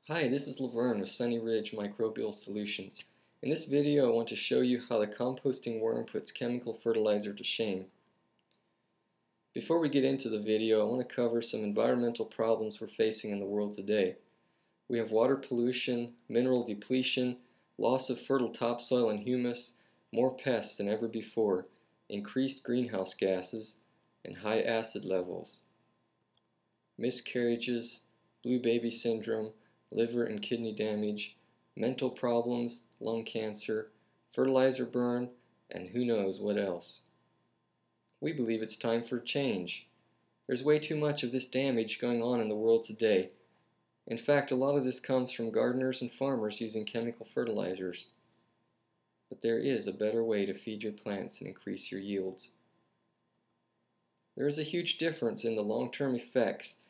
Hi, this is Laverne with Sunny Ridge Microbial Solutions. In this video I want to show you how the composting worm puts chemical fertilizer to shame. Before we get into the video, I want to cover some environmental problems we're facing in the world today. We have water pollution, mineral depletion, loss of fertile topsoil and humus, more pests than ever before, increased greenhouse gases, and high acid levels. Miscarriages, blue baby syndrome, liver and kidney damage, mental problems, lung cancer, fertilizer burn, and who knows what else. We believe it's time for change. There's way too much of this damage going on in the world today. In fact, a lot of this comes from gardeners and farmers using chemical fertilizers. But there is a better way to feed your plants and increase your yields. There is a huge difference in the long-term effects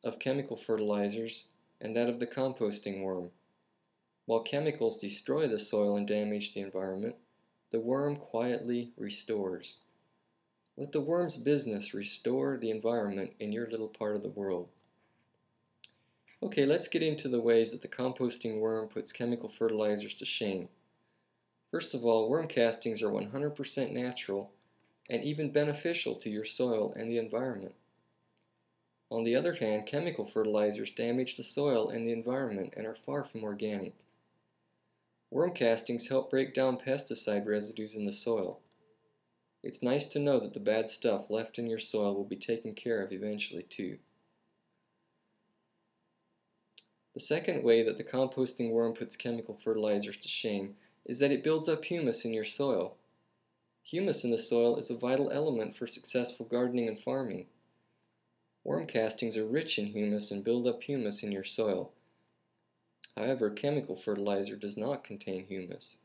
of chemical fertilizers and that of the composting worm. While chemicals destroy the soil and damage the environment, the worm quietly restores. Let the worm's business restore the environment in your little part of the world. Okay, let's get into the ways that the composting worm puts chemical fertilizers to shame. First of all, worm castings are 100% natural and even beneficial to your soil and the environment. On the other hand, chemical fertilizers damage the soil and the environment and are far from organic. Worm castings help break down pesticide residues in the soil. It's nice to know that the bad stuff left in your soil will be taken care of eventually too. The second way that the composting worm puts chemical fertilizers to shame is that it builds up humus in your soil. Humus in the soil is a vital element for successful gardening and farming. Worm castings are rich in humus and build up humus in your soil. However, chemical fertilizer does not contain humus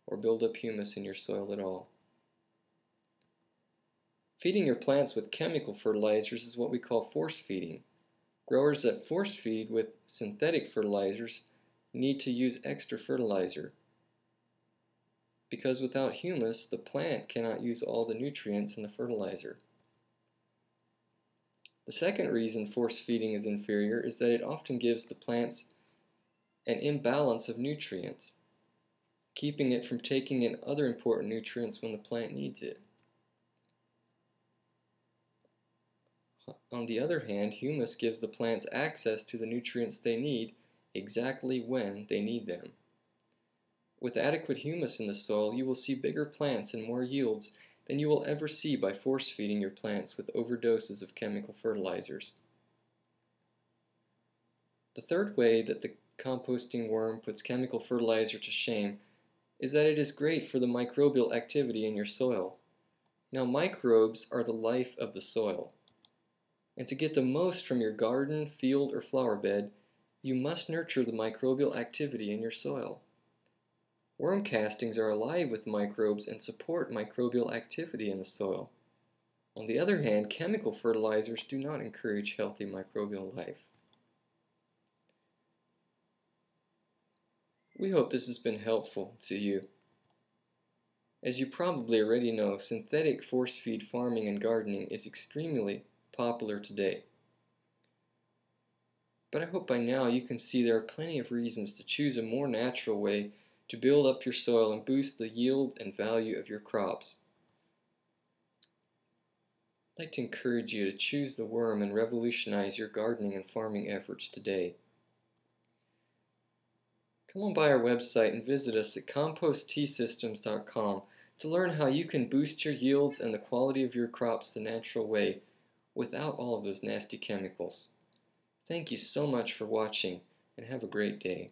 or build up humus in your soil at all. Feeding your plants with chemical fertilizers is what we call force feeding. Growers that force feed with synthetic fertilizers need to use extra fertilizer, because without humus, the plant cannot use all the nutrients in the fertilizer. The second reason force feeding is inferior is that it often gives the plants an imbalance of nutrients, keeping it from taking in other important nutrients when the plant needs it. On the other hand, humus gives the plants access to the nutrients they need exactly when they need them. With adequate humus in the soil, you will see bigger plants and more yields than you will ever see by force feeding your plants with overdoses of chemical fertilizers. The third way that the composting worm puts chemical fertilizer to shame is that it is great for the microbial activity in your soil. Now, microbes are the life of the soil. And to get the most from your garden, field, or flower bed, you must nurture the microbial activity in your soil. Worm castings are alive with microbes and support microbial activity in the soil. On the other hand, chemical fertilizers do not encourage healthy microbial life. We hope this has been helpful to you. As you probably already know, synthetic force feed farming and gardening is extremely popular today. But I hope by now you can see there are plenty of reasons to choose a more natural way to build up your soil and boost the yield and value of your crops. I'd like to encourage you to choose the worm and revolutionize your gardening and farming efforts today. Come on by our website and visit us at composttsystems.com to learn how you can boost your yields and the quality of your crops the natural way without all of those nasty chemicals. Thank you so much for watching and have a great day.